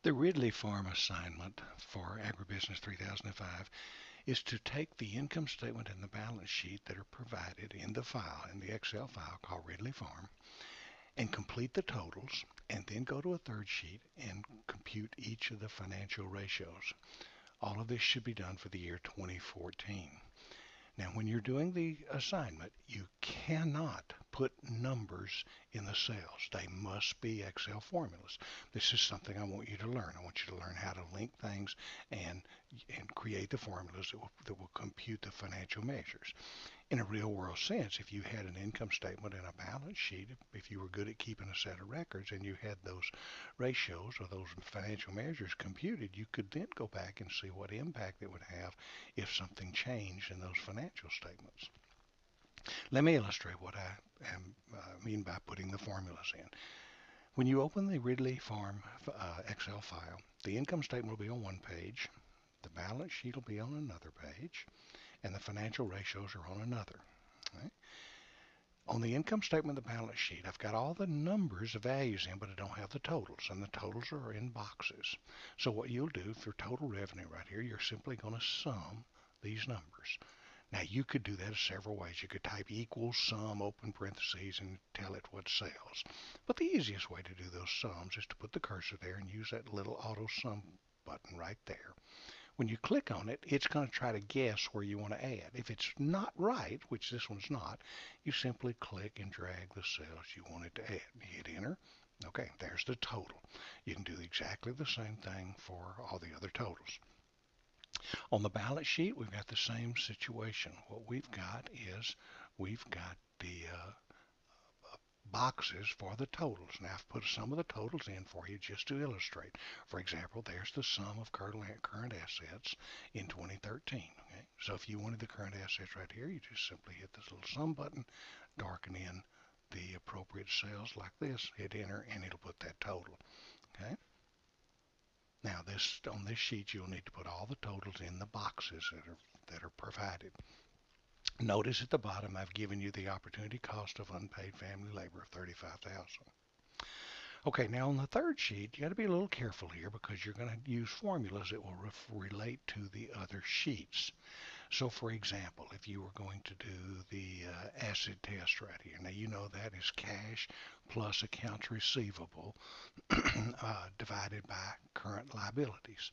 The Ridley Farm assignment for Agribusiness 3005 is to take the income statement and the balance sheet that are provided in the file, in the Excel file called Ridley Farm, and complete the totals, and then go to a third sheet and compute each of the financial ratios. All of this should be done for the year 2014. Now, when you're doing the assignment, you cannot put numbers in the cells. They must be Excel formulas. This is something I want you to learn. I want you to learn how to link things and create the formulas that will compute the financial measures. In a real world sense, if you had an income statement and a balance sheet, if you were good at keeping a set of records and you had those ratios or those financial measures computed, you could then go back and see what impact it would have if something changed in those financial statements. Let me illustrate what I mean by putting the formulas in. When you open the Ridley Farm Excel file, the income statement will be on one page, the balance sheet will be on another page, and the financial ratios are on another. Right? On the income statement, the balance sheet, I've got all the numbers, the values in, but I don't have the totals, and the totals are in boxes. So what you'll do for total revenue right here, you're simply going to sum these numbers. Now you could do that several ways. You could type equals sum, open parentheses, and tell it what sells. But the easiest way to do those sums is to put the cursor there and use that little auto sum button right there. When you click on it, it's going to try to guess where you want to add. If it's not right, which this one's not, you simply click and drag the cells you want it to add. Hit enter. Okay, there's the total. You can do exactly the same thing for all the other totals. On the balance sheet, we've got the same situation. What we've got is we've got the boxes for the totals. Now I've put some of the totals in for you just to illustrate. For example, there's the sum of current assets in 2013. Okay? So if you wanted the current assets right here, you just simply hit this little sum button, darken in the appropriate cells like this, hit enter, and it'll put that total. Okay? Now this on this sheet you'll need to put all the totals in the boxes that are provided. Notice at the bottom I've given you the opportunity cost of unpaid family labor of 35,000. Okay, now on the third sheet, you got to be a little careful here because you're going to use formulas that will relate to the other sheets. So for example, if you were going to do the acid test right here, now you know that is cash plus accounts receivable divided by current liabilities.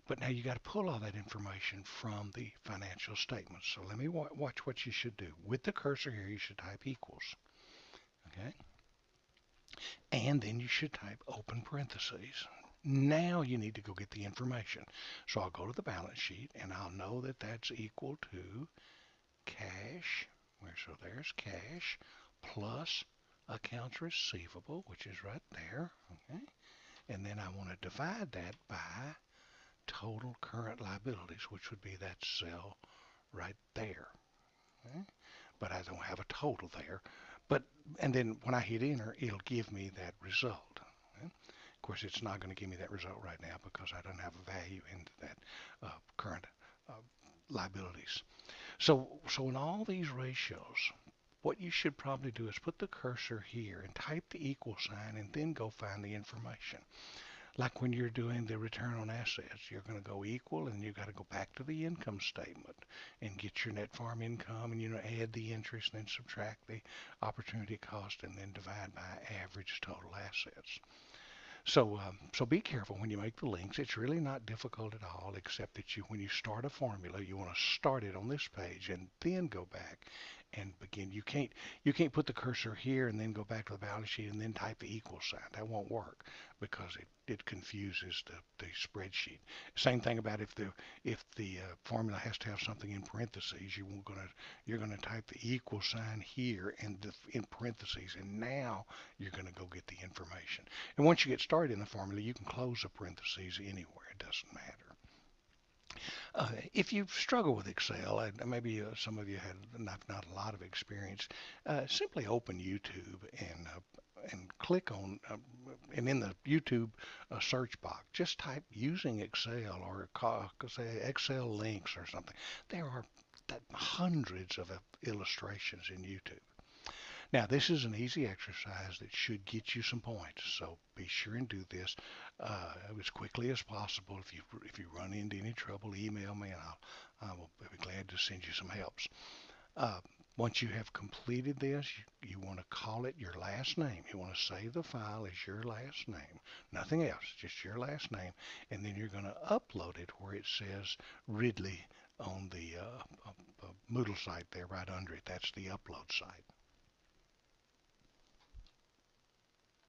But now you got to pull all that information from the financial statements. So let me watch what you should do. With the cursor here, you should type equals. Okay? And then you should type open parentheses. Now you need to go get the information. So I'll go to the balance sheet and I'll know that that's equal to cash. So there's cash plus accounts receivable, which is right there. Okay? And then I want to divide that by total current liabilities, which would be that cell right there. Okay? But I don't have a total there. And then when I hit enter, it'll give me that result. Okay? Of course, it's not going to give me that result right now because I don't have a value into that current uh, liabilities. So in all these ratios, what you should probably do is put the cursor here and type the equal sign and then go find the information. Like when you're doing the return on assets, you're going to go equal and you got to go back to the income statement and get your net farm income and add the interest and then subtract the opportunity cost and then divide by average total assets. So be careful when you make the links. It's really not difficult at all, except that when you start a formula, you want to start it on this page and then go back and begin. You can't put the cursor here and then go back to the balance sheet and then type the equal sign. That won't work because it confuses the spreadsheet. Same thing about if the formula has to have something in parentheses, you're gonna type the equal sign here and in parentheses, and now you're gonna go get the information. And once you get started in the formula, you can close the parentheses anywhere. It doesn't matter. If you struggle with Excel, maybe some of you had not a lot of experience, simply open YouTube and click on, and in the YouTube search box, just type using Excel or say Excel links or something. There are hundreds of illustrations in YouTube. Now, this is an easy exercise that should get you some points, so be sure and do this as quickly as possible. If you run into any trouble, email me, and I will be glad to send you some helps. Uh, Once you have completed this, you want to call it your last name. You want to save the file as your last name, nothing else, just your last name, and then you're going to upload it where it says Ridley on the Moodle site there right under it. That's the upload site.